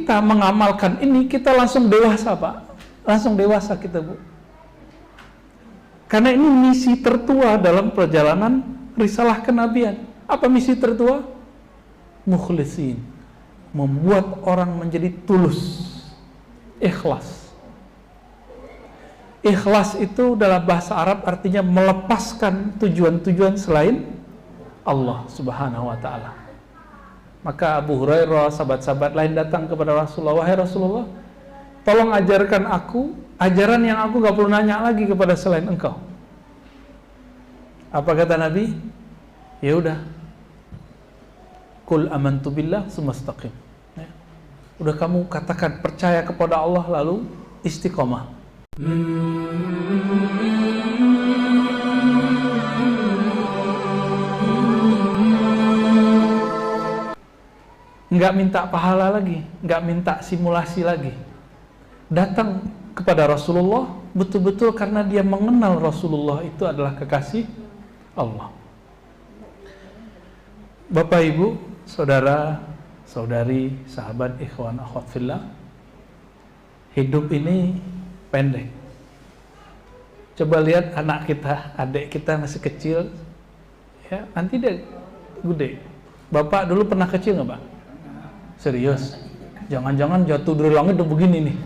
kita mengamalkan ini, kita langsung dewasa, Pak. Langsung dewasa kita, Bu. Karena ini misi tertua dalam perjalanan risalah kenabian. Apa misi tertua? Mukhlisin. Membuat orang menjadi tulus. Ikhlas. Ikhlas itu dalam bahasa Arab artinya melepaskan tujuan-tujuan selain Allah Subhanahu wa ta'ala. Maka Abu Hurairah, sahabat-sahabat lain datang kepada Rasulullah, wahai Rasulullah, tolong ajarkan aku ajaran yang aku gak perlu nanya lagi kepada selain engkau. Apa kata Nabi? Ya udah, Qul amantu billah sumastaqim. Ya. Udah kamu katakan percaya kepada Allah lalu istiqomah. Nggak minta pahala lagi, nggak minta simulasi lagi. Datang kepada Rasulullah betul-betul karena dia mengenal Rasulullah itu adalah kekasih Allah. Bapak, Ibu, saudara, saudari, sahabat, ikhwan, akhwat fillah, hidup ini pendek. Coba lihat anak kita, adik kita masih kecil, ya nanti dia gede. Bapak dulu pernah kecil nggak, Pak? Serius? Jangan-jangan jatuh dari langit udah begini nih.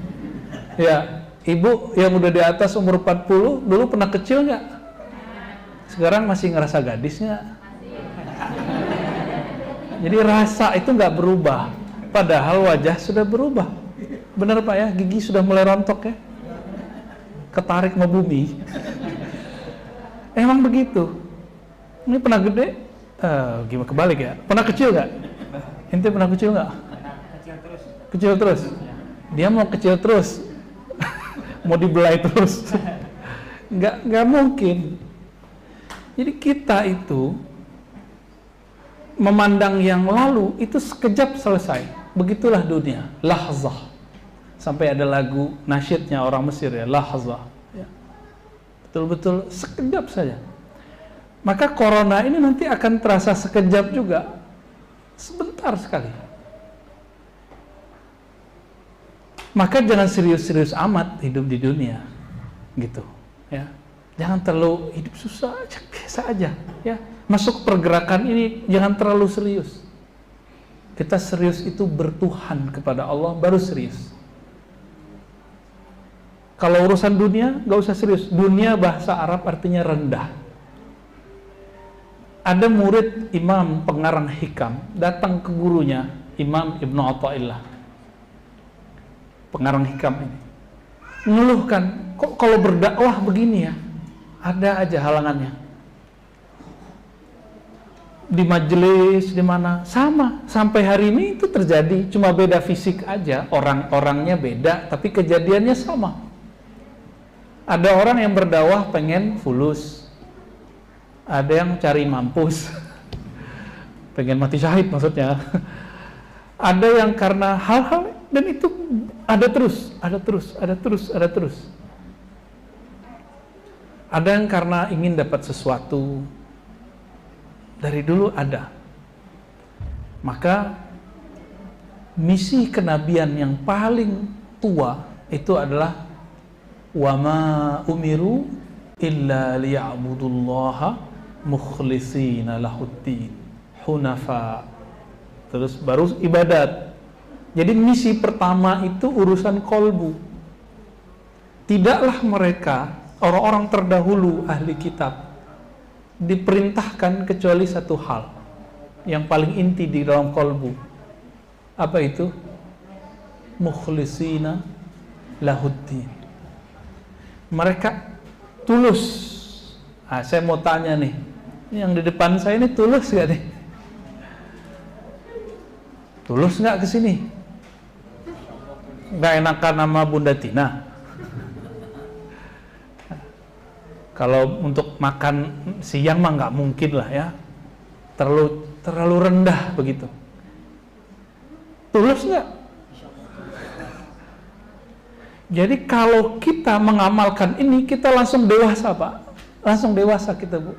Ya, ibu yang udah di atas umur 40 dulu pernah kecil nggak? Sekarang masih ngerasa gadis nggak? Jadi rasa itu nggak berubah, padahal wajah sudah berubah. Benar, Pak, ya? Gigi sudah mulai rontok, ya? Ketarik sama bumi. Emang begitu. Ini pernah gede? Gimana kebalik ya? Pernah kecil nggak? Ente pernah kecil nggak? Kecil terus. Dia mau kecil terus. Mau dibelai terus. Nggak mungkin. Jadi kita itu memandang yang lalu itu sekejap selesai. Begitulah dunia, lahzah. Sampai ada lagu nasyidnya orang Mesir, ya, lahzah. Ya. Betul-betul sekejap saja. Maka corona ini nanti akan terasa sekejap juga. Sebentar sekali. Maka jangan serius-serius amat hidup di dunia, gitu, ya. Jangan terlalu hidup susah, biasa aja, ya. Masuk pergerakan ini jangan terlalu serius. Kita serius itu bertuhan kepada Allah, baru serius. Kalau urusan dunia nggak usah serius. Dunia bahasa Arab artinya rendah. Ada murid imam pengarang hikam datang ke gurunya, Imam Ibnu Athaillah, pengarang hikam ini, mengeluhkan, kok kalau berdakwah begini ya, ada aja halangannya. Di majelis, di mana, sama. Sampai hari ini itu terjadi, cuma beda fisik aja, orang-orangnya beda, tapi kejadiannya sama. Ada orang yang berdakwah pengen fulus, ada yang cari mampus, pengen mati syahid maksudnya. Ada yang karena hal-hal, dan itu ada terus. Ada yang karena ingin dapat sesuatu, dari dulu ada. Maka misi kenabian yang paling tua itu adalah wama umiru illa liya'budullaha mukhlishina lahuddin hunafa. Terus baru ibadat. Jadi misi pertama itu urusan kolbu. Tidaklah mereka, orang-orang terdahulu ahli kitab, diperintahkan kecuali satu hal yang paling inti di dalam kolbu. Apa itu? Mukhlishina lahuddin. Mereka tulus. Nah, saya mau tanya nih, yang di depan saya ini tulus gak nih? Tulus nggak ke sini? Nggak enakan nama Bunda Tina. Kalau untuk makan siang mah nggak mungkin lah ya, terlalu rendah begitu. Tulus nggak? Jadi kalau kita mengamalkan ini, kita langsung dewasa, Pak. Langsung dewasa kita, Bu.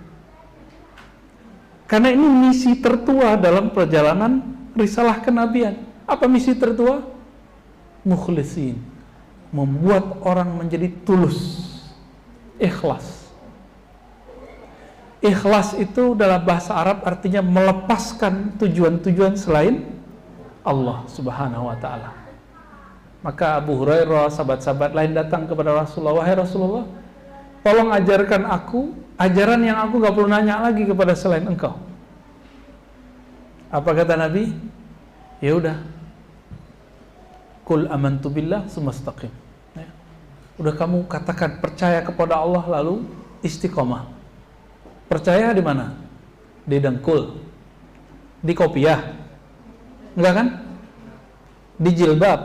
Karena ini misi tertua dalam perjalanan risalah kenabian. Apa misi tertua? mukhlisin, membuat orang menjadi tulus, ikhlas. Ikhlas itu dalam bahasa Arab artinya melepaskan tujuan-tujuan selain Allah Subhanahu wa ta'ala. Maka Abu Hurairah, sahabat-sahabat lain datang kepada Rasulullah, "Wahai Rasulullah, tolong ajarkan aku ajaran yang aku gak perlu nanya lagi kepada selain engkau." Apa kata Nabi? Ya udah, Qul amantu billah sumastaqim. Ya. Udah kamu katakan percaya kepada Allah lalu istiqomah. Percaya di mana? Di dengkul, di kopiah, enggak kan? Di jilbab,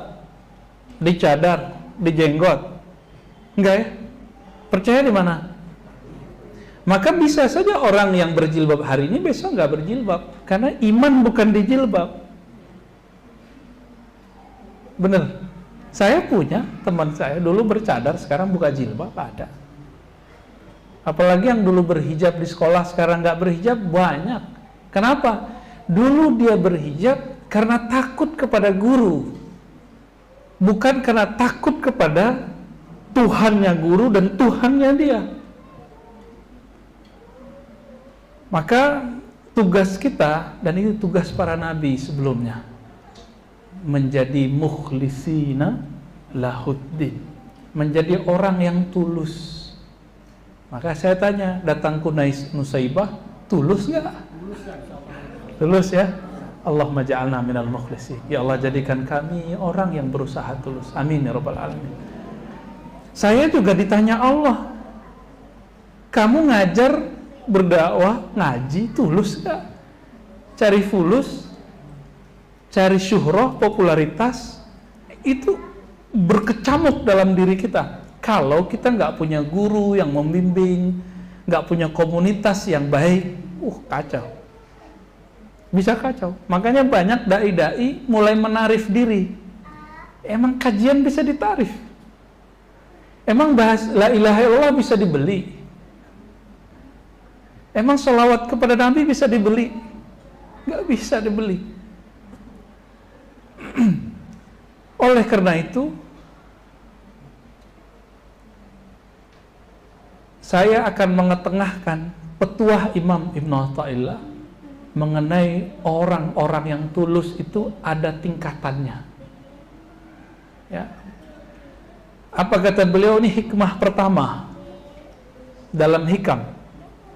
di cadar, di jenggot, enggak ya? Percaya di mana? Maka bisa saja orang yang berjilbab hari ini besok enggak berjilbab, karena iman bukan di jilbab. Bener. Saya punya teman saya dulu bercadar, sekarang buka jilbab, ada. Apalagi yang dulu berhijab di sekolah, sekarang nggak berhijab, banyak. Kenapa? Dulu dia berhijab karena takut kepada guru, bukan karena takut kepada Tuhannya guru dan Tuhannya dia. Maka tugas kita, dan itu tugas para nabi sebelumnya, menjadi mukhlisina lahuddin, menjadi orang yang tulus. Maka saya tanya, datang Kunais Nusaibah, tulus nggak? Tulus ya. Allahumma ja'alna minal mukhlisin. Ya Allah, jadikan kami orang yang berusaha tulus. Amin ya rabbal alamin. Saya juga ditanya Allah, kamu ngajar, berdakwah, ngaji, tulus nggak? Cari fulus, cari syuhrah, popularitas, itu berkecamuk dalam diri kita. Kalau kita nggak punya guru yang membimbing, nggak punya komunitas yang baik, kacau. Bisa kacau. Makanya banyak dai-dai mulai menarif diri. Emang kajian bisa ditarif? Emang bahas la ilaha illallah bisa dibeli? Emang sholawat kepada Nabi bisa dibeli? Nggak bisa dibeli. Oleh karena itu, saya akan mengetengahkan petuah Imam Ibn Athaillah mengenai orang-orang yang tulus itu ada tingkatannya. Ya. Apa kata beliau? Ini hikmah pertama dalam hikam,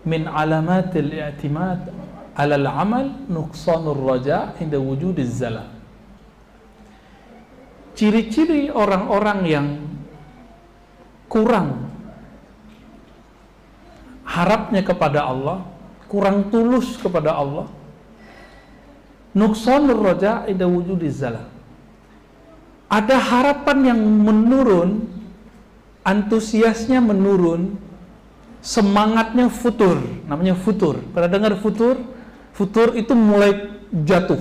min alamatil i'timad alal amal nuqsanur raja' inda wujudiz zalal. Ciri-ciri orang-orang yang kurang harapnya kepada Allah, kurang tulus kepada Allah, nuqsanur raja' inda wujudiz zalal. Ada harapan yang menurun, antusiasnya menurun, semangatnya futur, namanya futur. Pernah dengar futur? Futur itu mulai jatuh.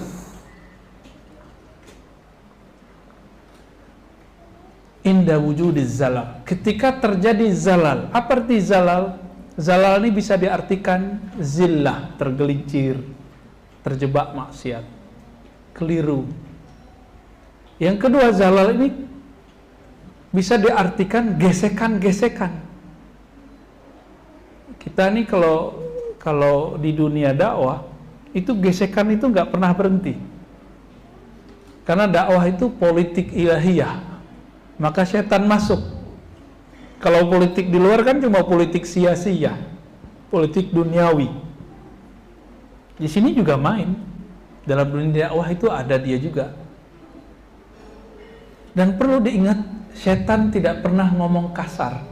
Inda wujudiz zalal. Ketika terjadi zalal. Apa arti zalal? Zalal ini bisa diartikan zillah, tergelincir, terjebak maksiat, keliru. Yang kedua, zalal ini bisa diartikan gesekan-gesekan. Kita nih kalau di dunia dakwah, itu gesekan itu nggak pernah berhenti. Karena dakwah itu politik ilahiyah, maka setan masuk. Kalau politik di luar kan cuma politik sia-sia, politik duniawi. Di sini juga main. Dalam dunia dakwah itu ada dia juga. Dan perlu diingat, setan tidak pernah ngomong kasar.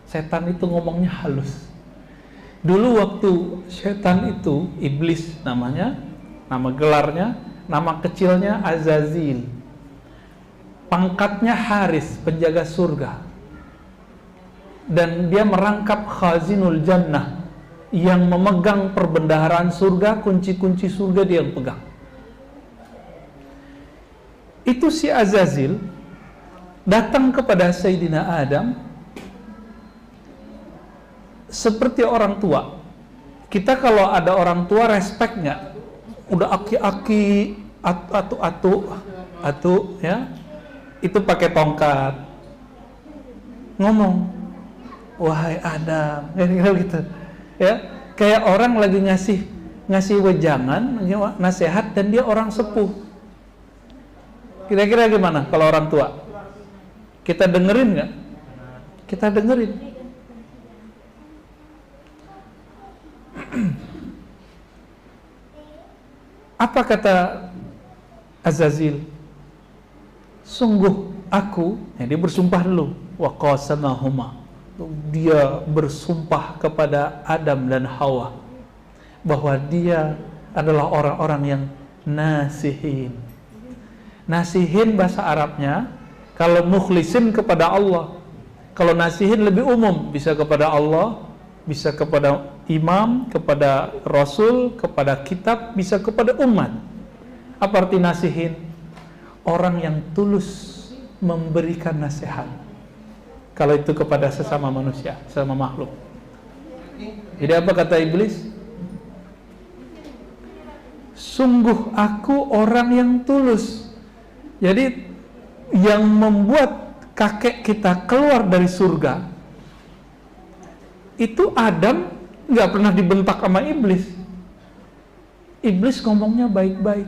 Setan itu ngomongnya halus. Dulu waktu setan itu, iblis namanya, nama gelarnya, nama kecilnya Azazil. Pangkatnya Haris, penjaga surga. Dan dia merangkap Khazinul Jannah, yang memegang perbendaharaan surga, kunci-kunci surga dia yang pegang. Itu si Azazil datang kepada Sayyidina Adam seperti orang tua. Kita kalau ada orang tua respect nggak? Udah aki-aki, atu-atu ya, itu pakai tongkat, ngomong, wahai Adam, kira-kira gitu, ya, kayak orang lagi ngasih wejangan, nasihat, dan dia orang sepuh. Kira-kira gimana kalau orang tua? Kita dengerin nggak? Kita dengerin. Apa kata Azazil? Sungguh aku, dia bersumpah dulu, wa qasamahuma, dia bersumpah kepada Adam dan Hawa bahwa dia adalah orang-orang yang nasihin. Nasihin bahasa Arabnya, kalau mukhlisin kepada Allah. Kalau nasihin lebih umum, bisa kepada Allah, bisa kepada imam, kepada rasul, kepada kitab, bisa kepada umat. Apa arti nasihin? Orang yang tulus memberikan nasihat. Kalau itu kepada sesama manusia, sesama makhluk. Jadi apa kata iblis? Sungguh aku orang yang tulus. Jadi yang membuat kakek kita keluar dari surga itu Adam nggak pernah dibentak sama iblis. Iblis ngomongnya baik-baik,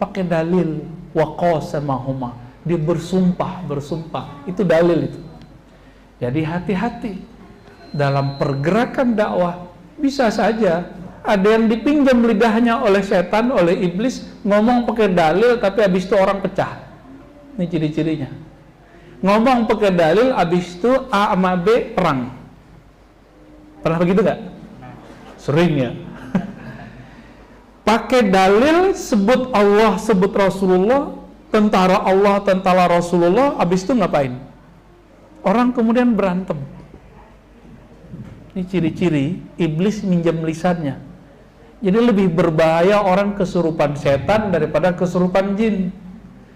pakai dalil, wa qasamahuma, dia bersumpah, itu dalil itu. Jadi hati-hati dalam pergerakan dakwah. Bisa saja ada yang dipinjam lidahnya oleh setan, oleh iblis, ngomong pakai dalil tapi habis itu orang pecah. Ini ciri-cirinya. Ngomong pakai dalil, habis itu A sama B perang. Pernah begitu nggak? Sering ya. Pakai dalil, sebut Allah, sebut Rasulullah, tentara Allah, tentara Rasulullah, habis itu ngapain? Orang kemudian berantem. Ini ciri-ciri iblis minjam lisannya. Jadi lebih berbahaya orang kesurupan setan daripada kesurupan jin.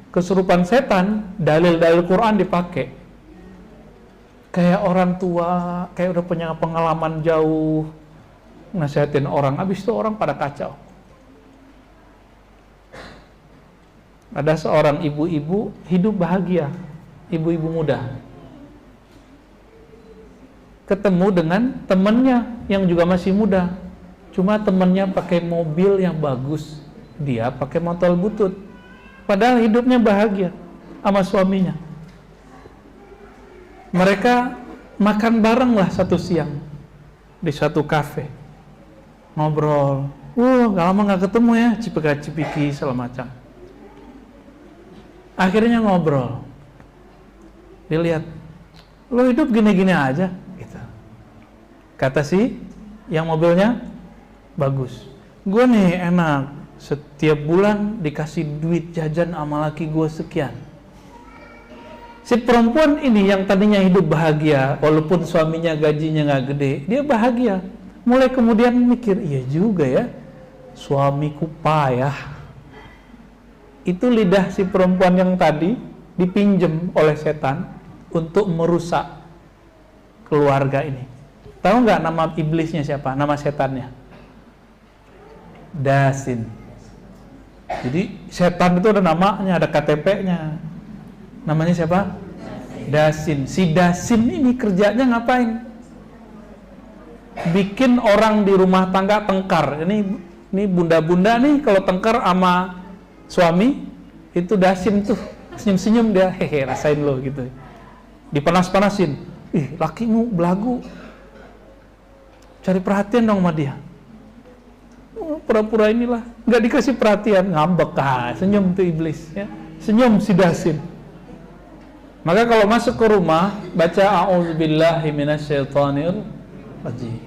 Kesurupan setan, dalil-dalil Quran dipakai. Kayak orang tua, kayak udah punya pengalaman jauh, nasihatin orang, habis itu orang pada kacau. Ada seorang ibu-ibu hidup bahagia, ibu-ibu muda, ketemu dengan temannya yang juga masih muda, cuma temannya pakai mobil yang bagus, dia pakai motor butut, padahal hidupnya bahagia sama suaminya. Mereka makan bareng lah satu siang di satu kafe, ngobrol, gak lama gak ketemu ya, cipika-cipiki segala macam. Akhirnya ngobrol, dilihat, lo hidup gini-gini aja, gitu. Kata si yang mobilnya bagus, gue nih enak, setiap bulan dikasih duit jajan sama laki gue sekian. Si perempuan ini yang tadinya hidup bahagia, walaupun suaminya gajinya gak gede, dia bahagia. Mulai kemudian mikir, iya juga ya, suamiku payah. Itu lidah si perempuan yang tadi dipinjam oleh setan untuk merusak keluarga ini. Tahu nggak nama iblisnya siapa? Nama setannya? Dasin. Jadi setan itu ada namanya, ada KTP-nya. Namanya siapa? Dasin. Si Dasin ini kerjanya ngapain? Bikin orang di rumah tangga tengkar. Ini bunda-bunda nih kalau tengkar sama suami, itu Dasin tuh senyum-senyum dia, hehe, rasain lo gitu. Dipanas-panasin, ih lakimu belagu, cari perhatian dong sama dia. Pura-pura inilah, nggak dikasih perhatian, ngambek, senyum tuh iblis, ya. Senyum si Dasin. Maka kalau masuk ke rumah, baca a'udzubillahi minasyaitonir rajim.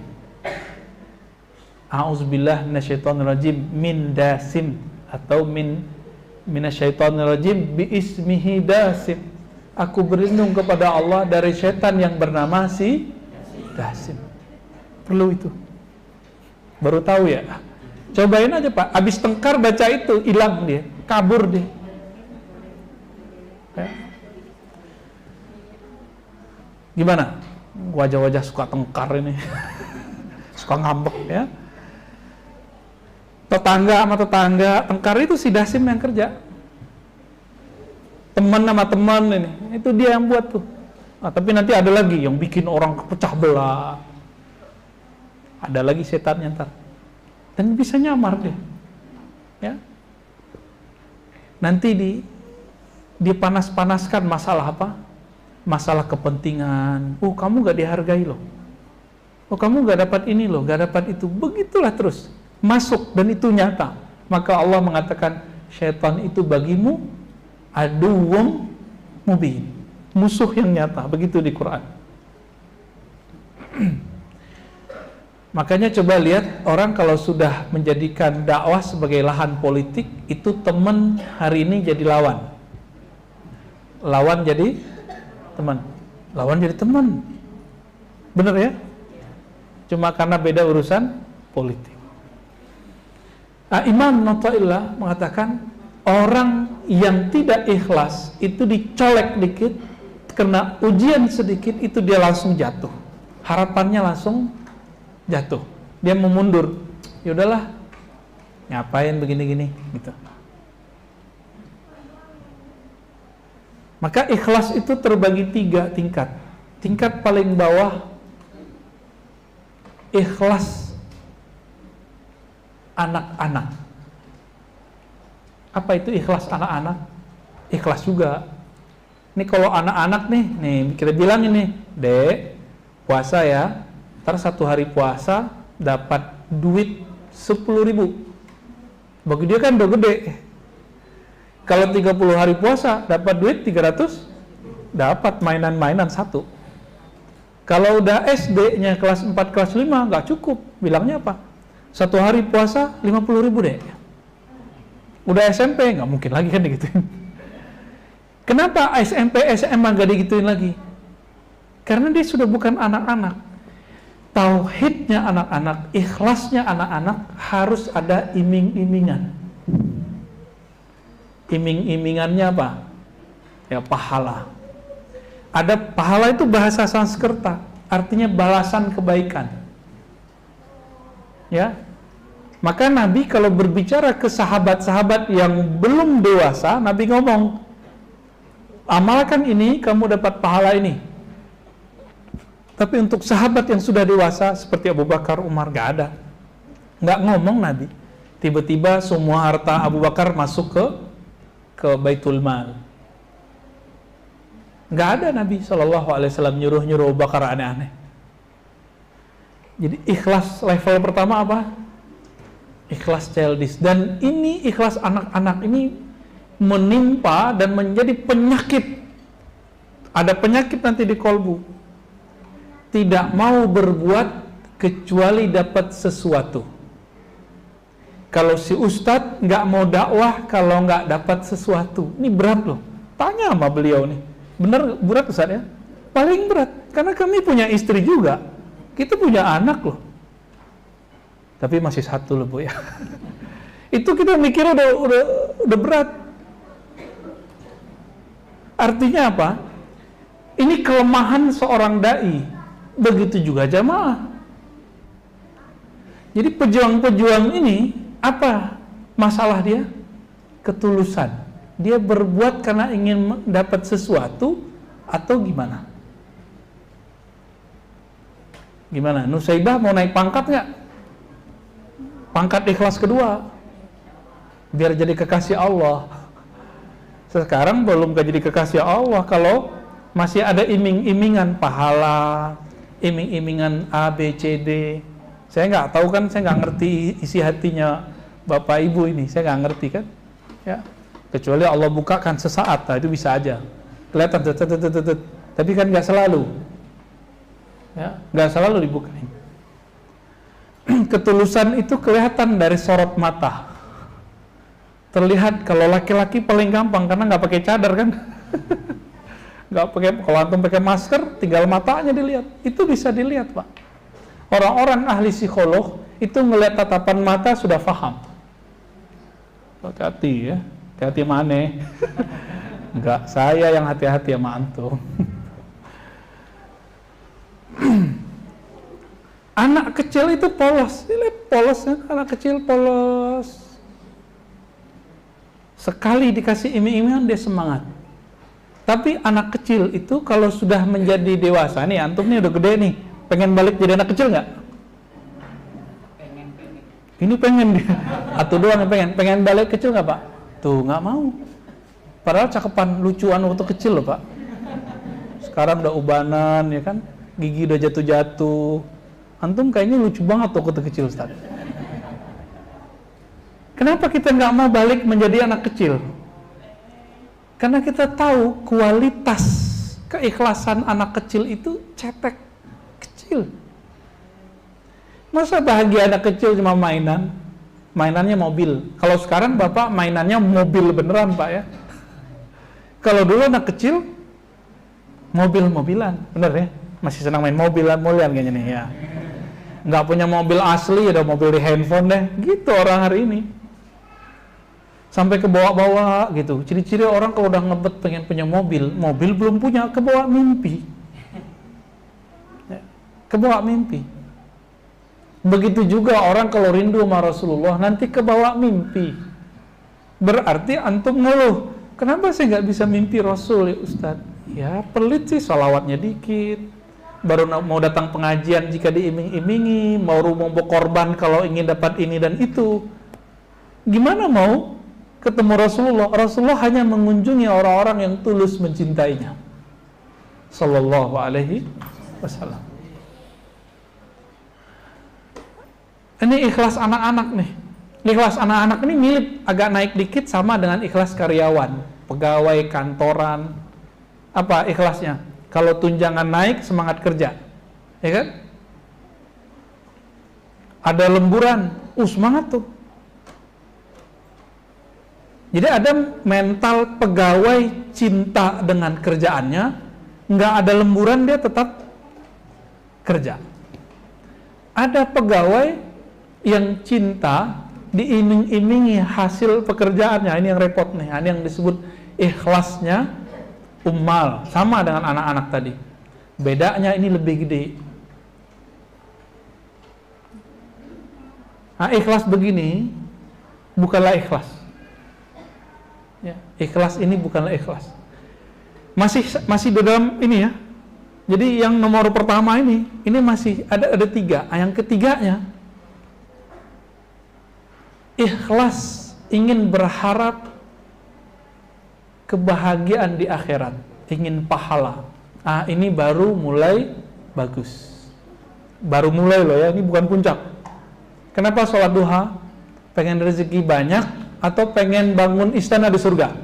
A'udzubillahi minasyaitonir rajim min Dasim, atau minasyaitonir rajim bi ismihi Dasim. Aku berlindung kepada Allah dari setan yang bernama si Dasim. Perlu itu. Baru tahu ya. Cobain aja Pak. Abis tengkar baca itu, hilang dia, kabur dia. Ya. Gimana? Wajah-wajah suka tengkar ini. Suka ngambek ya. Tetangga sama tetangga tengkar itu si Dasim yang kerja. teman sama teman ini. Itu dia yang buat tuh. Nah, tapi nanti ada lagi yang bikin orang pecah belah. Ada lagi setannya ntar. Dan bisa nyamar dia. Ya. Nanti dipanas-panaskan masalah apa? Masalah kepentingan. Oh, kamu gak dihargai loh. Oh, kamu gak dapat ini loh, gak dapat itu. Begitulah terus. Masuk dan itu nyata. Maka Allah mengatakan, syaitan itu bagimu aduwwum mubin. Musuh yang nyata. Begitu di Quran. Makanya coba lihat, orang kalau sudah menjadikan dakwah sebagai lahan politik, itu teman hari ini jadi lawan. Lawan jadi teman. Lawan jadi teman. Bener ya? Cuma karena beda urusan politik. Imam Natta'illah mengatakan, orang yang tidak ikhlas itu dicolek dikit, kena ujian sedikit, itu dia langsung jatuh. Harapannya langsung jatuh. Dia memundur. Yaudahlah, ngapain begini-gini gitu. Maka ikhlas itu terbagi 3 tingkat. Tingkat paling bawah, ikhlas anak-anak. Apa itu ikhlas anak-anak? Ikhlas juga. Ini kalau anak-anak nih kita bilang ini, Dek, puasa ya. Ntar 1 hari puasa dapat duit 10.000. Bagi dia kan udah gede. Kalau 30 hari puasa dapat duit 300, dapat mainan-mainan 1. Kalau udah SD-nya kelas 4, kelas 5 nggak cukup. Bilangnya apa? 1 hari puasa 50.000 deh. Udah SMP nggak mungkin lagi kan digituin. Kenapa SMP, SMA nggak digituin lagi? Karena dia sudah bukan anak-anak. Tauhidnya anak-anak, ikhlasnya anak-anak harus ada iming-imingan. Iming-imingannya apa? Ya, pahala. Ada pahala itu bahasa Sanskerta, artinya balasan kebaikan. Ya. Maka Nabi kalau berbicara ke sahabat-sahabat yang belum dewasa, Nabi ngomong, amalkan ini, kamu dapat pahala ini. Tapi untuk sahabat yang sudah dewasa seperti Abu Bakar, Umar, gak ada. Gak ngomong Nabi. Tiba-tiba semua harta Abu Bakar masuk ke Baitul Mal. Gak ada Nabi SAW nyuruh-nyuruh Abu Bakar aneh-aneh. Jadi ikhlas level pertama apa? Ikhlas childish. Dan ini ikhlas anak-anak ini menimpa dan menjadi penyakit. Ada penyakit nanti di kolbu. Tidak mau berbuat kecuali dapat sesuatu. Kalau si ustadz nggak mau dakwah kalau nggak dapat sesuatu, ini berat loh. Tanya sama beliau nih, bener berat Ustadz ya? Paling berat, karena kami punya istri juga, kita punya anak loh. Tapi masih 1 loh Bu ya. Itu kita mikir udah berat. Artinya apa? Ini kelemahan seorang dai. Begitu juga jamaah. Jadi pejuang-pejuang ini apa masalah dia? Ketulusan. Dia berbuat karena ingin dapat sesuatu atau gimana? Gimana? Nusaibah mau naik pangkat nggak? Pangkat ikhlas kedua. Biar jadi kekasih Allah. Sekarang belum jadi kekasih Allah kalau masih ada iming-imingan pahala, iming-imingan A, B, C, D. Saya nggak tahu kan, saya nggak ngerti isi hatinya Bapak Ibu ini, saya nggak ngerti kan, ya. Kecuali Allah bukakan sesaat, nah itu bisa aja. Kelihatan, tapi kan nggak selalu, ya, nggak selalu dibukain. Ketulusan itu kelihatan dari sorot mata. Terlihat kalau laki-laki paling gampang karena nggak pakai cadar kan. Nggak pakai, kalau antum pakai masker, tinggal matanya dilihat. Itu bisa dilihat, Pak. Orang-orang ahli psikolog itu ngelihat tatapan mata sudah paham. Hati-hati ya, hati-hati mana? Enggak, saya yang hati-hati sama antum. Anak kecil itu polos, lihat polosnya, anak kecil polos. Sekali dikasih iming-imingan dia semangat. Tapi anak kecil itu kalau sudah menjadi dewasa, nih antum nih udah gede nih, pengen balik jadi anak kecil nggak? Ini pengen dia, atau doang yang pengen balik kecil nggak Pak? Tuh nggak mau. Padahal cakepan lucuan waktu kecil loh Pak. Sekarang udah ubanan ya kan, gigi udah jatuh-jatuh. Antum kayaknya lucu banget waktu kecil Ustaz. Kenapa kita nggak mau balik menjadi anak kecil? Karena kita tahu kualitas keikhlasan anak kecil itu cetek kecil. Masa bahagia anak kecil cuma mainannya mobil. Kalau sekarang Bapak mainannya mobil beneran Pak ya. Kalau dulu anak kecil mobil-mobilan, bener ya? Masih senang main mobilan kayaknya nih ya. Nggak punya mobil asli, ada mobil di handphone deh. Gitu orang hari ini. Sampai ke bawah-bawah gitu. Ciri-ciri orang kalau udah ngebet pengen punya mobil belum punya, kebawa mimpi. Kebawa mimpi. Begitu juga orang kalau rindu sama Rasulullah nanti kebawa mimpi. Berarti antum ngeluh, kenapa saya nggak bisa mimpi Rasul ya Ustaz? Ya pelit sih, sholawatnya dikit. Baru mau datang pengajian jika diiming-imingi, mau korban kalau ingin dapat ini dan itu. Gimana mau ketemu Rasulullah? Rasulullah hanya mengunjungi orang-orang yang tulus mencintainya. Sallallahu alaihi wasallam. Ini ikhlas anak-anak nih. Ikhlas anak-anak ini mirip, agak naik dikit sama dengan ikhlas karyawan, pegawai kantoran. Apa ikhlasnya? Kalau tunjangan naik, semangat kerja. Ya kan? Ada lemburan, semangat tuh. Jadi ada mental pegawai cinta dengan kerjaannya, nggak ada lemburan dia tetap kerja. Ada pegawai yang cinta diiming-imingi hasil pekerjaannya, ini yang repot nih, ini yang disebut ikhlasnya ummal, sama dengan anak-anak tadi. Bedanya ini lebih gede. Nah, ikhlas begini bukanlah ikhlas. Ya, ikhlas ini bukanlah ikhlas. Masih di dalam ini ya. Jadi yang nomor pertama ini masih ada tiga. Yang ketiganya ikhlas ingin berharap kebahagiaan di akhirat, ingin pahala. Ini baru mulai bagus. Baru mulai loh ya, ini bukan puncak. Kenapa sholat duha? Pengen rezeki banyak atau pengen bangun istana di surga?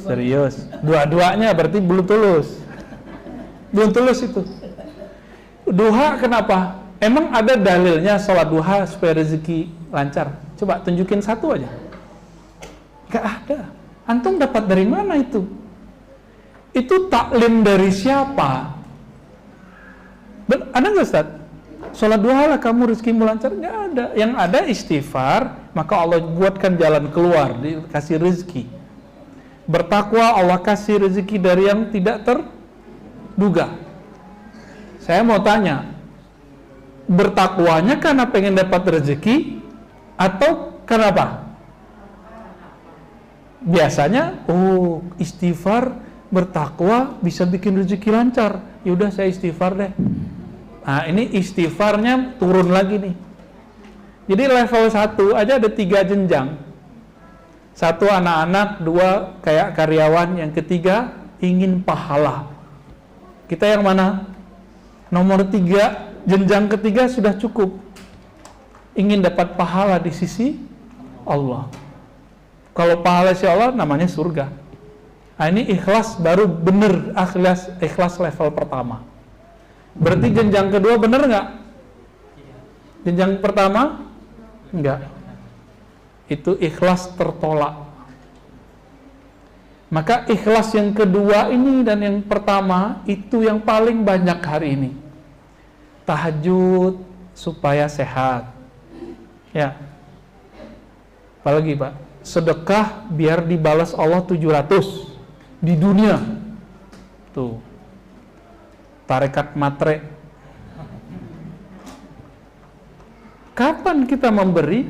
Serius, dua-duanya berarti belum tulus. Belum tulus itu. Duha kenapa? Emang ada dalilnya sholat duha supaya rezeki lancar? Coba tunjukin satu aja. Gak ada. Antum dapat dari mana itu? Itu taklim dari siapa? Ada nggak Ustaz? Sholat duha lah kamu rezekimu lancar? Nggak ada. Yang ada istighfar, maka Allah buatkan jalan keluar, dikasih rezeki. Bertakwa, Allah kasih rezeki dari yang tidak terduga. Saya mau tanya, bertakwanya karena pengen dapat rezeki atau kenapa? Biasanya, istighfar, bertakwa bisa bikin rezeki lancar. Yaudah saya istighfar deh. Nah ini istighfarnya turun lagi nih. Jadi level 1 aja ada 3 jenjang. 1 anak-anak, 2 kayak karyawan, yang ketiga ingin pahala. Kita yang mana? Nomor 3, jenjang ketiga sudah cukup. Ingin dapat pahala di sisi Allah. Kalau pahala si Allah namanya surga. Nah ini ikhlas baru bener, ikhlas level pertama. Berarti jenjang kedua bener nggak? Jenjang pertama enggak. Itu ikhlas tertolak. Maka ikhlas yang kedua ini dan yang pertama itu yang paling banyak hari ini. Tahajud supaya sehat. Ya. Apalagi Pak? Sedekah biar dibalas Allah 700 di dunia. Tuh. Tarekat matre. Kapan kita memberi?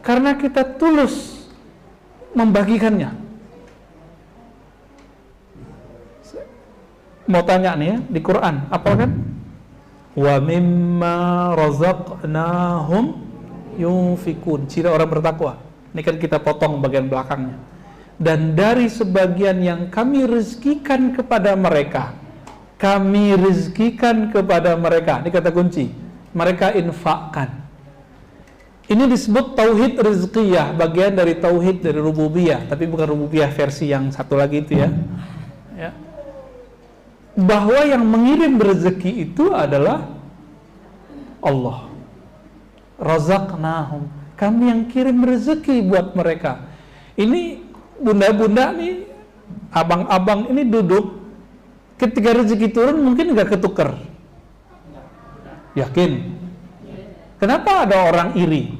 Karena kita tulus membagikannya. Mau tanya nih ya, di Quran, apa kan? Wa mimma razaqnahum yunfikun. Ciri orang bertakwa. Ini kan kita potong bagian belakangnya. Dan dari sebagian yang kami rezekikan kepada mereka, kami rezekikan kepada mereka. Ini kata kunci. Mereka infakkan. Ini disebut tauhid rizqiyah, bagian dari tauhid dari rububiyah, tapi bukan rububiyah versi yang satu lagi itu ya. Ya. Bahwa yang mengirim rezeki itu adalah Allah. Razaqnahum. Kami yang kirim rezeki buat mereka. Ini bunda-bunda nih, abang-abang ini duduk, ketika rezeki turun mungkin nggak ketukar. Yakin? Kenapa ada orang iri?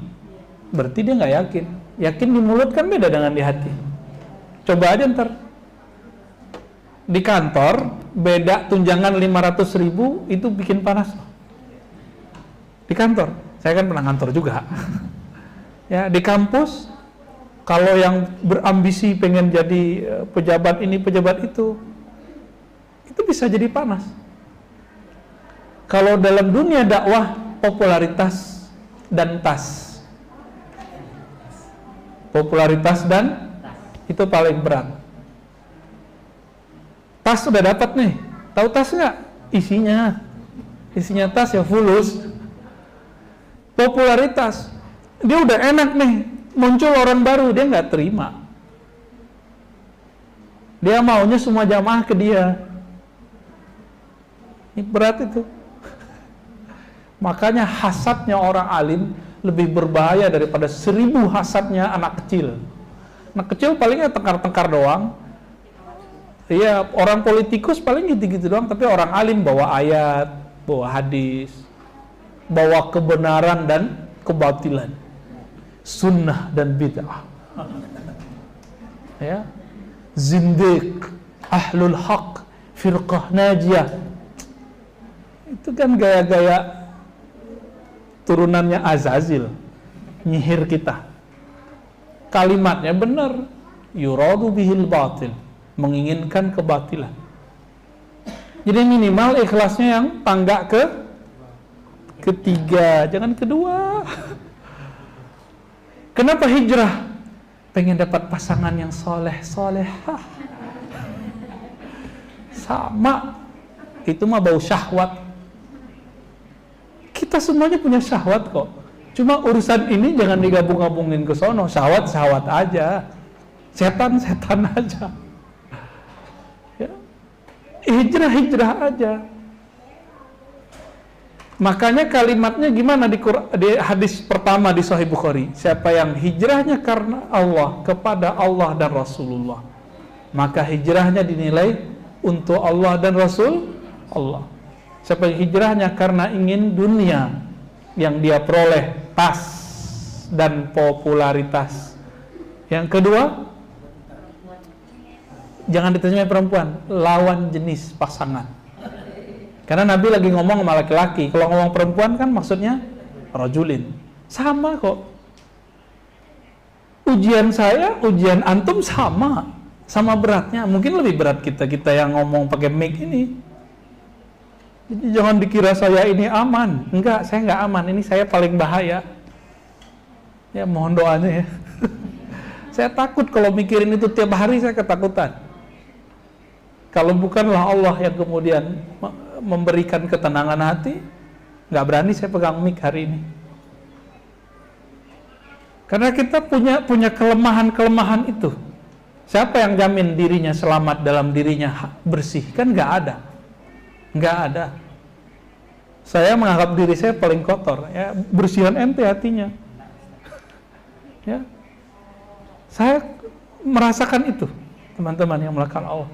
Berarti dia nggak yakin. Yakin di mulut kan beda dengan di hati. Coba aja ntar. Di kantor, beda tunjangan 500.000 itu bikin panas. Di kantor, saya kan pernah kantor juga. Ya, di kampus, kalau yang berambisi pengen jadi pejabat ini, pejabat itu bisa jadi panas. Kalau dalam dunia dakwah, popularitas dan tas. Popularitas dan itu paling berat. Tas sudah dapat nih, tahu tas nggak? Isinya tas ya fulus. Popularitas, dia udah enak nih, muncul orang baru, dia nggak terima. Dia maunya semua jamaah ke dia. Ini berat itu. Makanya hasadnya orang alim lebih berbahaya daripada 1000 hasadnya anak kecil. Anak kecil palingnya tengkar-tengkar doang. Iya, orang politikus paling gitu-gitu doang, tapi orang alim bawa ayat, bawa hadis, bawa kebenaran dan kebatilan, sunnah dan bid'ah. Ya, zindiq, ahlul haq, firqah najiyah. Itu kan gaya-gaya turunannya Azazil, nyihir kita. Kalimatnya benar, yuradu bihil batil, menginginkan kebatilan. Jadi minimal ikhlasnya yang tangga ketiga, jangan kedua. Kenapa hijrah? Pengen dapat pasangan yang soleh-solehah. Sama, itu mah bau syahwat. Kita semuanya punya syahwat kok. Cuma urusan ini jangan digabung-gabungin ke sono. Syahwat aja. Setan aja. Ya. Hijrah aja. Makanya kalimatnya gimana di hadis pertama di Sahih Bukhari? Siapa yang hijrahnya karena Allah, kepada Allah dan Rasulullah, maka hijrahnya dinilai untuk Allah dan Rasul Allah. Siapa yang hijrahnya karena ingin dunia yang dia peroleh, tas dan popularitas. Yang kedua, jangan diterjemah perempuan, lawan jenis pasangan. Karena Nabi lagi ngomong sama laki-laki. Kalau ngomong perempuan kan maksudnya rajulin. Sama kok. Ujian saya, ujian antum sama beratnya. Mungkin lebih berat kita yang ngomong pakai mic ini. Jadi jangan dikira saya ini aman. Enggak, saya enggak aman. Ini saya paling bahaya. Ya mohon doanya ya. Saya takut kalau mikirin itu tiap hari, saya ketakutan. Kalau bukanlah Allah yang kemudian memberikan ketenangan hati, nggak berani saya pegang mic hari ini. Karena kita punya kelemahan-kelemahan itu. Siapa yang jamin dirinya selamat dalam dirinya bersih? Kan nggak ada. Nggak ada. Saya menganggap diri saya paling kotor. Ya, bersihan ente hatinya. Ya. Saya merasakan itu, teman-teman yang melakukan Allah.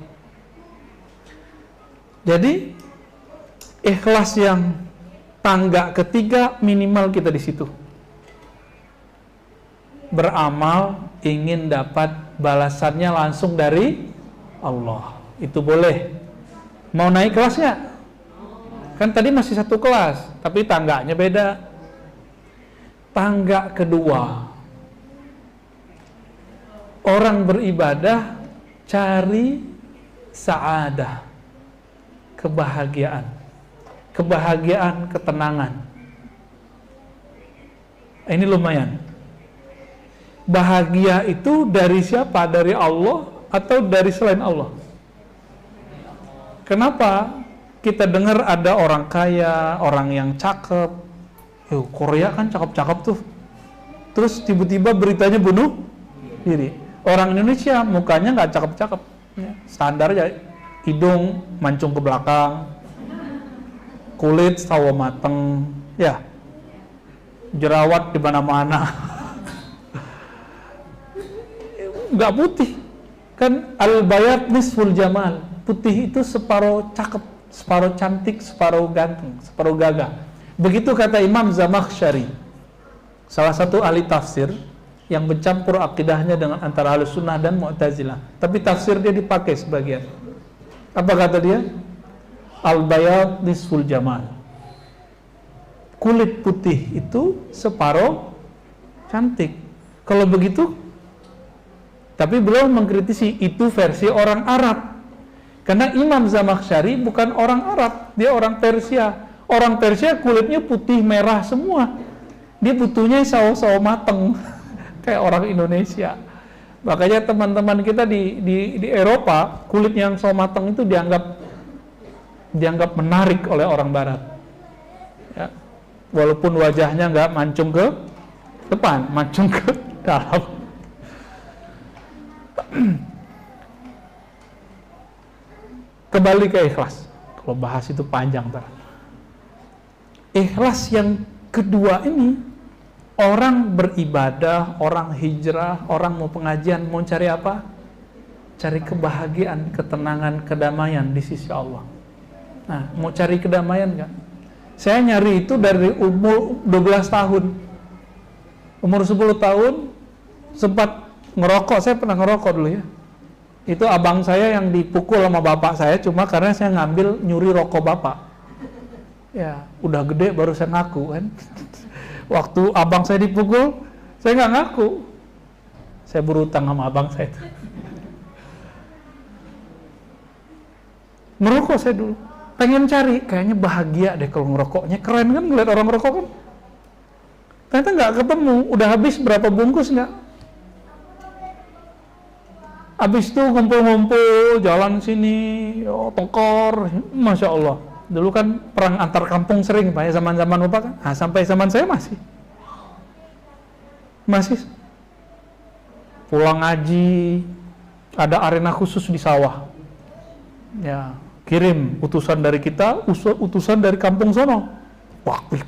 Jadi ikhlas yang tangga ketiga minimal kita di situ. Beramal ingin dapat balasannya langsung dari Allah. Itu boleh. Mau naik kelasnya? Kan tadi masih satu kelas, tapi tangganya beda. Tangga kedua, orang beribadah cari sa'adah, kebahagiaan. Kebahagiaan, ketenangan. Ini lumayan. Bahagia itu dari siapa? Dari Allah atau dari selain Allah? Kenapa kita dengar ada orang kaya, orang yang cakep? Korea kan cakep-cakep tuh. Terus tiba-tiba beritanya bunuh diri. Orang Indonesia mukanya nggak cakep-cakep, standar aja, hidung mancung ke belakang, kulit sawo mateng, ya, jerawat di mana-mana, nggak putih, kan al-bayat nisful jamal, putih itu separuh cakep, separuh cantik, separuh ganteng, separuh gagah. Begitu kata Imam Zamakhsyari, salah satu ahli tafsir yang mencampur akidahnya dengan antara Ahlus Sunnah dan Mu'tazilah. Tapi tafsir dia dipakai sebagian. Apa kata dia? Al-bayad nisful jamal. Kulit putih itu separuh cantik. Kalau begitu, tapi beliau mengkritisi itu versi orang Arab. Karena Imam Zamakhsyari bukan orang Arab, dia orang Persia. Orang Persia kulitnya putih merah semua. Dia butuhnya sawo-sawo mateng. Kayak orang Indonesia. Makanya teman-teman kita di Eropa, kulit yang sawo mateng itu dianggap menarik oleh orang Barat. Ya. Walaupun wajahnya nggak mancung ke depan, mancung ke dalam. Kembali ke ikhlas. Kalau bahas itu panjang, Pak. Ikhlas yang kedua ini, orang beribadah, orang hijrah, orang mau pengajian, mau cari apa? Cari kebahagiaan, ketenangan, kedamaian di sisi Allah. Nah, mau cari kedamaian nggak? Saya nyari itu dari umur 12 tahun. Umur 10 tahun, sempat ngerokok, saya pernah ngerokok dulu ya. Itu abang saya yang dipukul sama bapak saya, cuma karena saya ngambil nyuri rokok bapak. Ya, udah gede baru saya ngaku kan. Waktu abang saya dipukul, saya nggak ngaku. Saya berutang sama abang saya itu. Merokok saya dulu. Pengen cari, kayaknya bahagia deh kalau ngerokoknya. Keren kan ngeliat orang ngerokok kan? Ternyata nggak ketemu. Udah habis berapa bungkus nggak? Habis itu ngumpul-ngumpul, jalan sini, tongkor, Masya Allah. Dulu kan perang antar kampung sering, Pak, ya, zaman-zaman Bapak kan. Nah, sampai zaman saya masih pulang ngaji, ada arena khusus di sawah. Ya, kirim utusan dari kita, utusan dari kampung sono. Pak-pik,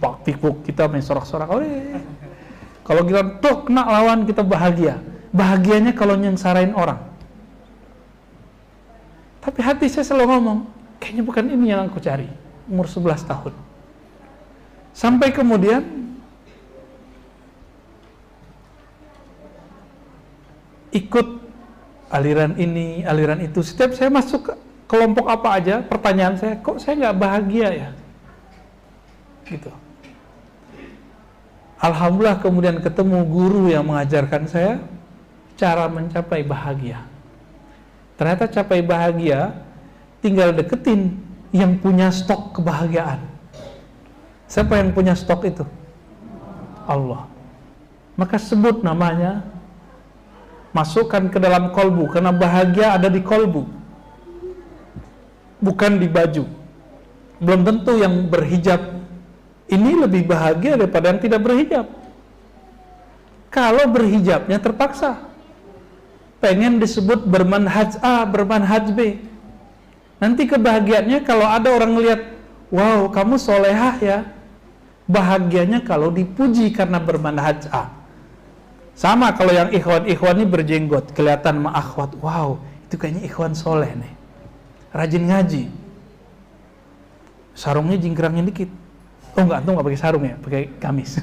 kita main sorak-sorak. Kalau kita tuh kena lawan, kita bahagia. Bahagianya kalau nyengsarain orang. Tapi hati saya selalu ngomong, kayaknya bukan ini yang aku cari. Umur 11 tahun. Sampai kemudian ikut aliran ini, aliran itu. Setiap saya masuk ke kelompok apa aja, pertanyaan saya, kok saya nggak bahagia ya? Gitu. Alhamdulillah kemudian ketemu guru yang mengajarkan saya cara mencapai bahagia. Ternyata capai bahagia tinggal deketin yang punya stok kebahagiaan. Siapa yang punya stok itu? Allah. Maka sebut namanya, masukkan ke dalam kolbu, karena bahagia ada di kolbu, bukan di baju. Belum tentu yang berhijab ini lebih bahagia daripada yang tidak berhijab. Kalau berhijabnya terpaksa, pengen disebut bermanhaj A, bermanhaj B. Nanti kebahagiaannya kalau ada orang ngelihat, wow kamu solehah ya. Bahagianya kalau dipuji karena bermanhaj A. Sama kalau yang ikhwan ini berjenggot, kelihatan sama akhwat, wow itu kayaknya ikhwan soleh nih, rajin ngaji, sarungnya jingkrangnya dikit. Oh enggak, antum nggak pakai sarung ya, pakai gamis.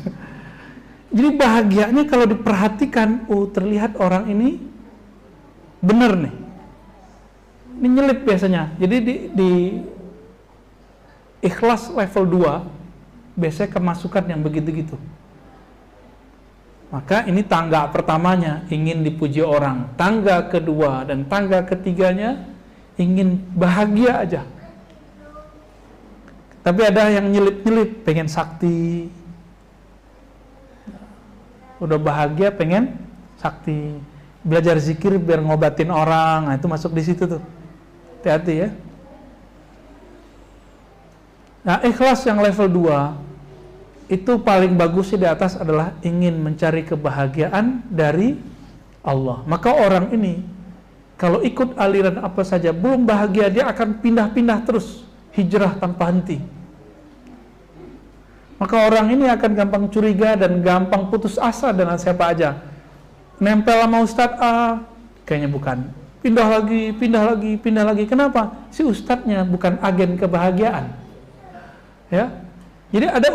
Jadi bahagianya kalau diperhatikan, terlihat orang ini bener nih. Ini nyelip biasanya. Jadi di ikhlas level 2 biasanya kemasukan yang begitu-gitu. Maka ini tangga pertamanya ingin dipuji orang, tangga kedua dan tangga ketiganya ingin bahagia aja. Tapi ada yang nyelip-nyelip, pengen sakti. Udah bahagia pengen sakti. Belajar zikir biar ngobatin orang, nah itu masuk di situ tuh. Hati-hati ya. Nah, ikhlas yang level 2 itu paling bagus di atas adalah ingin mencari kebahagiaan dari Allah. Maka orang ini kalau ikut aliran apa saja belum bahagia, dia akan pindah-pindah terus, hijrah tanpa henti. Maka orang ini akan gampang curiga dan gampang putus asa dengan siapa aja. Nempel sama Ustadz A, kayaknya bukan. Pindah lagi. Kenapa? Si Ustadznya bukan agen kebahagiaan. Ya, jadi ada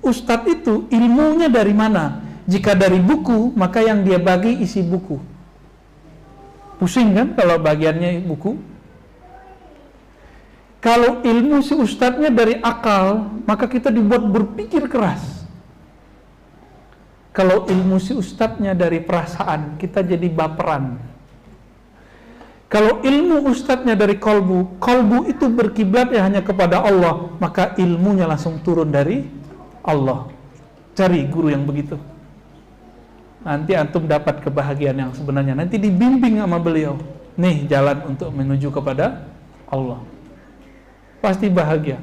Ustadz itu ilmunya dari mana? Jika dari buku, maka yang dia bagi isi buku. Pusing kan kalau bagiannya buku? Kalau ilmu si ustadznya dari akal, maka kita dibuat berpikir keras. Kalau ilmu si ustadznya dari perasaan, kita jadi baperan. Kalau ilmu ustadznya dari kolbu itu berkiblat ya hanya kepada Allah, maka ilmunya langsung turun dari Allah. Cari guru yang begitu. Nanti antum dapat kebahagiaan yang sebenarnya. Nanti dibimbing sama beliau. Nih jalan untuk menuju kepada Allah. Pasti bahagia.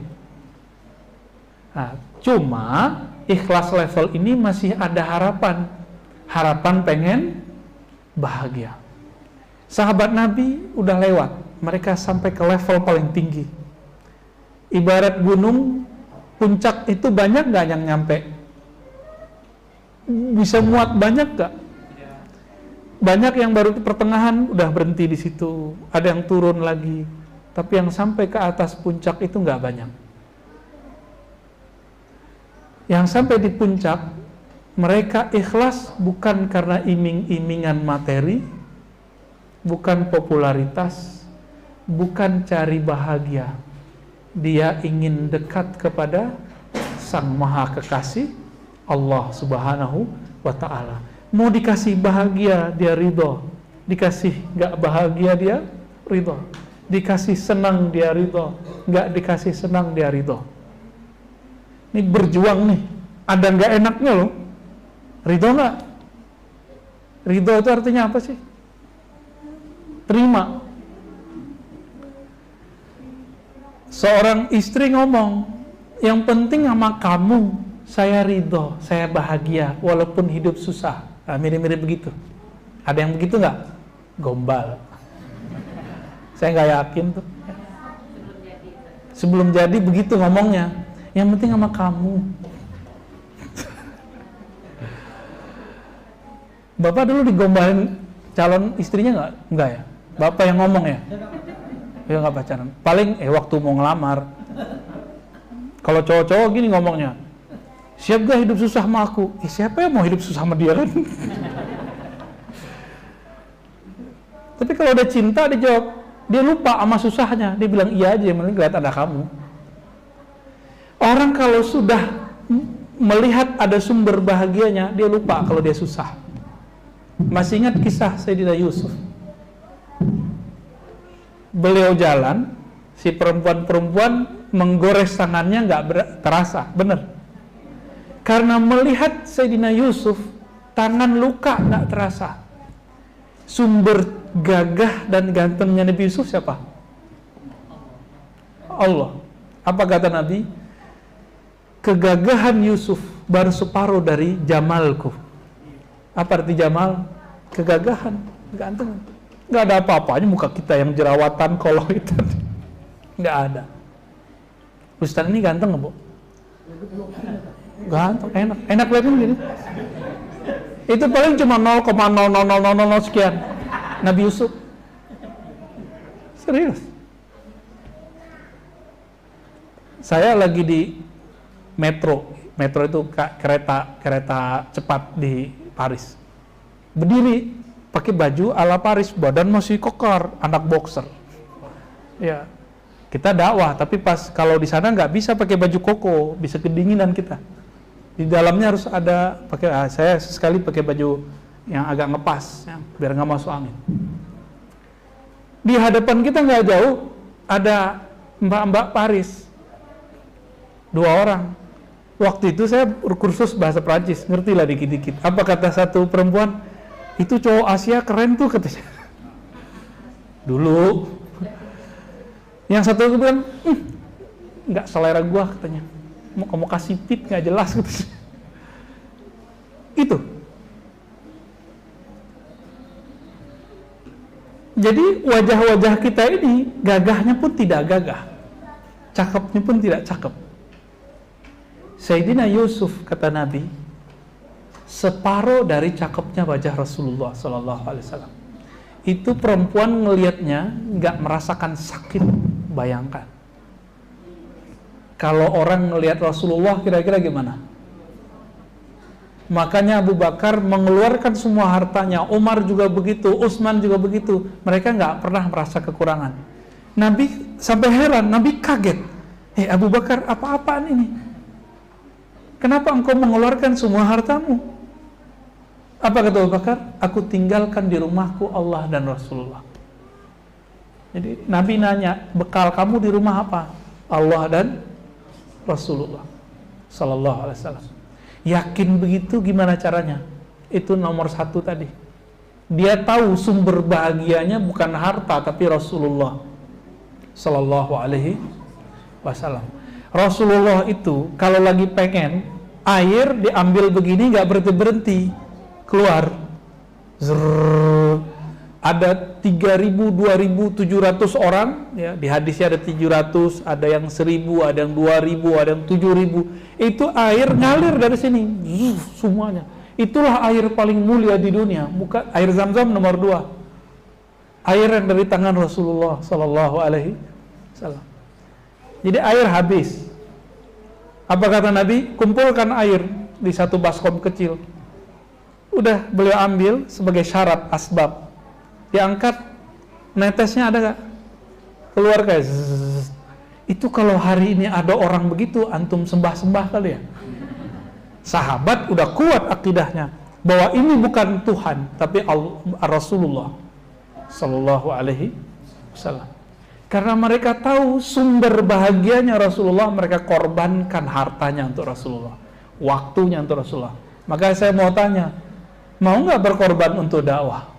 Nah, cuma ikhlas level ini masih ada harapan. Harapan pengen bahagia. Sahabat Nabi udah lewat. Mereka sampai ke level paling tinggi. Ibarat gunung, puncak itu banyak gak yang nyampe? Bisa muat banyak gak? Banyak yang baru pertengahan udah berhenti di situ. Ada yang turun lagi. Tapi yang sampai ke atas puncak itu nggak banyak. Yang sampai di puncak, mereka ikhlas bukan karena iming-imingan materi, bukan popularitas, bukan cari bahagia. Dia ingin dekat kepada Sang Maha Kekasih, Allah Subhanahu wa Ta'ala. Mau dikasih bahagia, dia ridho. Dikasih nggak bahagia, dia ridho. Dikasih senang dia ridho, nggak dikasih senang dia ridho. Ini berjuang nih, ada nggak enaknya loh. Ridho nggak? Ridho itu artinya apa sih? Terima. Seorang istri ngomong, yang penting sama kamu saya ridho, saya bahagia walaupun hidup susah. Nah, mirip-mirip begitu. Ada yang begitu nggak? Gombal. Saya nggak yakin tuh. Sebelum jadi begitu ngomongnya. Yang penting sama kamu. Bapak dulu digombalin calon istrinya nggak? Nggak ya? Bapak yang ngomong ya? Ya nggak pacaran. Paling waktu mau ngelamar. Kalau cowok-cowok gini ngomongnya. Siap gak hidup susah sama aku? Siapa yang mau hidup susah sama dia kan? Tapi kalau udah cinta dijawab. Dia lupa sama susahnya. Dia bilang iya aja, yang penting kelihatan ada kamu. Orang kalau sudah melihat ada sumber bahagianya, dia lupa kalau dia susah. Masih ingat kisah Sayyidina Yusuf? Beliau jalan, si perempuan-perempuan menggores tangannya nggak terasa, benar. Karena melihat Sayyidina Yusuf, tangan luka nggak terasa. Sumber gagah dan gantengnya Nabi Yusuf siapa? Allah. Apa kata Nabi? Kegagahan Yusuf baru separuh dari jamalku. Apa arti jamal? Kegagahan, ganteng. Nggak ada apa-apanya muka kita yang jerawatan, koloidan. Nggak ada. Ustaz ini ganteng nggak, Bu? Ganteng, enak lihatnya gini. Itu paling cuma 0,00000 sekian. Nabi Yusuf. Serius. Saya lagi di metro. Metro itu kereta cepat di Paris. Berdiri, pakai baju ala Paris, badan masih kokor, anak boxer. Ya. Kita dakwah, tapi pas kalau di sana nggak bisa pakai baju koko, bisa kedinginan kita. Di dalamnya harus ada pakai. Saya sekali pakai baju yang agak ngepas, ya, biar nggak masuk angin. Di hadapan kita nggak jauh ada mbak-mbak Paris, 2 orang. Waktu itu saya kursus bahasa Prancis, ngerti lah dikit-dikit. Apa kata satu perempuan? Itu cowok Asia keren tuh katanya. Dulu. Yang satu bilang, nggak selera gua katanya. Mau kamu kasih tip nggak jelas katanya. Itu. Jadi wajah-wajah kita ini gagahnya pun tidak gagah, cakepnya pun tidak cakep. Sayyidina Yusuf kata Nabi, separuh dari cakepnya wajah Rasulullah Sallallahu Alaihi Wasallam. Itu perempuan ngelihatnya nggak merasakan sakit, bayangkan. Kalau orang ngelihat Rasulullah kira-kira gimana? Makanya Abu Bakar mengeluarkan semua hartanya, Umar juga begitu, Utsman juga begitu. Mereka nggak pernah merasa kekurangan. Nabi sampai heran, Nabi kaget. Abu Bakar, apa-apaan ini? Kenapa engkau mengeluarkan semua hartamu? Apa kata Abu Bakar? Aku tinggalkan di rumahku Allah dan Rasulullah. Jadi Nabi nanya, bekal kamu di rumah apa? Allah dan Rasulullah Sallallahu Alaihi Wasallam. Yakin begitu gimana caranya? Itu nomor 1 tadi. Dia tahu sumber bahagianya bukan harta tapi Rasulullah Sallallahu Alaihi Wasallam. Rasulullah itu kalau lagi pengen air diambil begini nggak berhenti keluar. Zrrr. Ada 3.000, 2.700 orang ya, di hadisnya ada 700, ada yang 1.000, ada yang 2.000, ada yang 7.000. Itu air ngalir dari sini, semuanya. Itulah air paling mulia di dunia, bukan air Zam-Zam nomor 2. Air yang dari tangan Rasulullah Sallallahu Alaihi Wasallam. Jadi air habis. Apa kata Nabi? Kumpulkan air di satu baskom kecil. Udah beliau ambil sebagai syarat asbab. Diangkat, netesnya ada gak? Keluar kayak zzz. Itu kalau hari ini ada orang begitu, antum sembah-sembah kali ya. Sahabat udah kuat akidahnya bahwa ini bukan Tuhan, tapi Rasulullah Sallallahu Alaihi Wasallam. Karena mereka tahu sumber bahagianya Rasulullah, mereka korbankan hartanya untuk Rasulullah, waktunya untuk Rasulullah. Maka saya mau tanya, mau nggak berkorban untuk dakwah?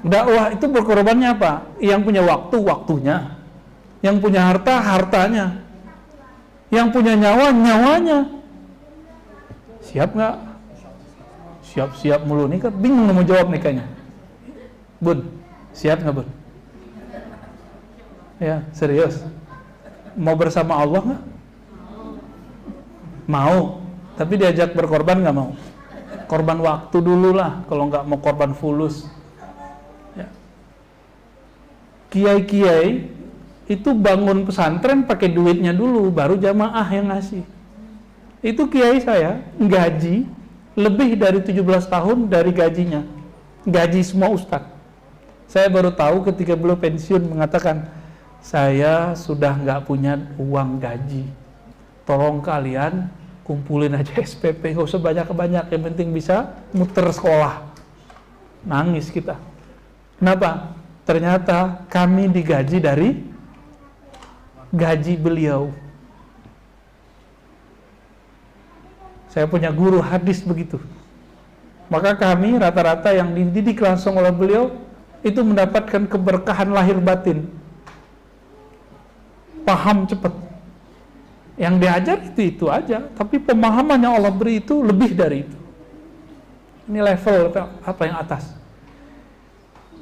Dakwah itu berkorbannya apa? Yang punya waktu, waktunya. Yang punya harta, hartanya. Yang punya nyawa, nyawanya. Siap nggak? Siap-siap mulu nih kan, bingung mau jawab nikahnya. Bun, siap nggak Bun? Ya, serius. Mau bersama Allah nggak? Mau. Tapi diajak berkorban nggak mau. Korban waktu dulu lah, kalau nggak mau korban fulus. Kiai-kiai itu bangun pesantren pakai duitnya dulu, baru jamaah yang ngasih. Itu kiai saya gaji lebih dari 17 tahun dari gajinya, gaji semua ustadz. Saya baru tahu ketika beliau pensiun mengatakan, saya sudah nggak punya uang gaji, tolong kalian kumpulin aja SPP, nggak usah banyak-banyak, yang penting bisa muter sekolah. Nangis kita. Kenapa? Ternyata kami digaji dari gaji beliau. Saya punya guru hadis begitu. Maka kami rata-rata yang dididik langsung oleh beliau itu mendapatkan keberkahan lahir batin. Paham cepat. Yang diajar itu aja, tapi pemahaman yang Allah beri itu lebih dari itu. Ini level apa yang atas.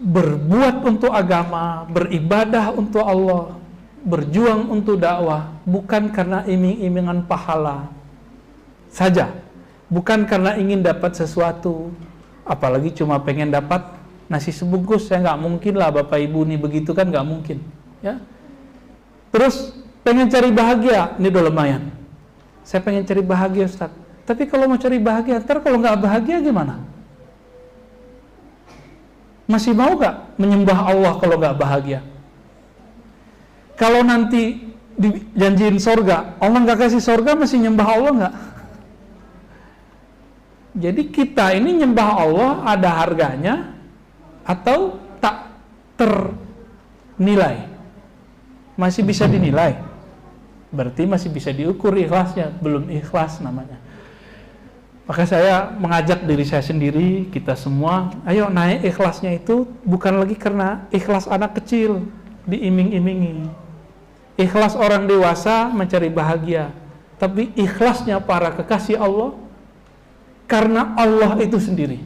Berbuat untuk agama, beribadah untuk Allah, berjuang untuk dakwah, bukan karena iming-imingan pahala saja, bukan karena ingin dapat sesuatu, apalagi cuma pengen dapat nasi sebungkus. Saya nggak mungkin lah Bapak Ibu nih begitu kan, nggak mungkin ya. Terus pengen cari bahagia, ini udah lumayan. Saya pengen cari bahagia Ustaz, tapi kalau mau cari bahagia, ntar kalau nggak bahagia gimana? Masih mau gak menyembah Allah kalau gak bahagia? Kalau nanti dijanjiin sorga, Allah gak kasih sorga, masih nyembah Allah gak? Jadi kita ini nyembah Allah ada harganya atau tak ternilai? Masih bisa dinilai? berarti masih bisa diukur ikhlasnya, belum ikhlas namanya. Maka saya mengajak diri saya sendiri, kita semua, ayo naik ikhlasnya itu bukan lagi karena ikhlas anak kecil diiming-imingi, ikhlas orang dewasa mencari bahagia, tapi ikhlasnya para kekasih Allah karena Allah itu sendiri.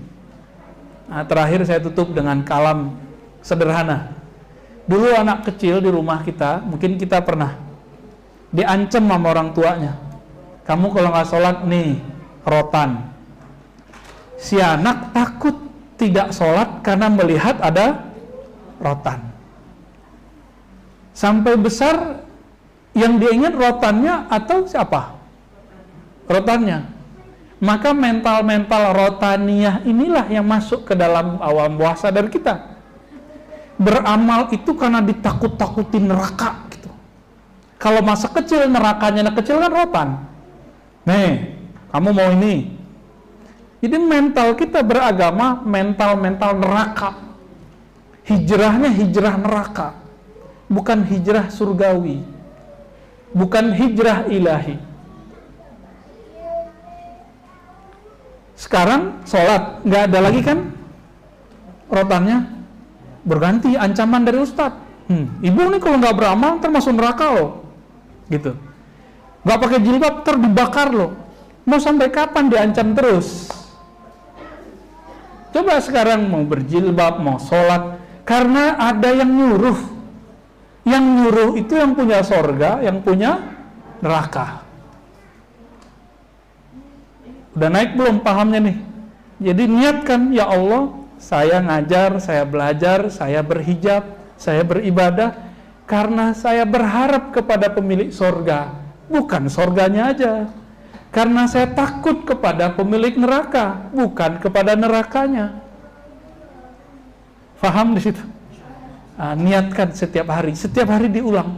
Nah, terakhir saya tutup dengan kalam sederhana. Dulu anak kecil di rumah kita, mungkin kita pernah diancam sama orang tuanya, kamu kalau nggak sholat nih rotan. Si anak takut tidak sholat karena melihat ada rotan. Sampai besar yang dia ingat rotannya atau siapa? Rotannya. Maka mental-mental rotaniyah inilah yang masuk ke dalam alam bawah sadar kita. Beramal itu karena ditakut-takutin neraka gitu. Kalau masa kecil nerakanya anak kecil kan rotan. Nih, kamu mau ini. Jadi mental kita beragama mental-mental neraka. Hijrahnya hijrah neraka, bukan hijrah surgawi, bukan hijrah ilahi. Sekarang sholat nggak ada lagi kan rotannya, berganti ancaman dari ustadz. Ibu nih kalau nggak beramal termasuk neraka loh, gitu. Nggak pakai jilbab dibakar loh. Mau sampai kapan diancam terus? Coba sekarang mau berjilbab, mau sholat, karena ada yang nyuruh. Yang nyuruh itu yang punya sorga, yang punya neraka. Udah naik belum pahamnya nih? Jadi niatkan, ya Allah, saya ngajar, saya belajar, saya berhijab, saya beribadah, karena saya berharap kepada pemilik sorga, bukan sorganya aja. Karena saya takut kepada pemilik neraka, bukan kepada nerakanya. Faham di situ? Niatkan setiap hari diulang.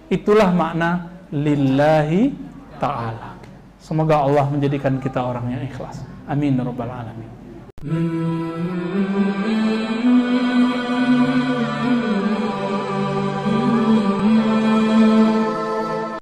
Itulah makna lillahi ta'ala. Semoga Allah menjadikan kita orang yang ikhlas. Amin ya rabbal alamin.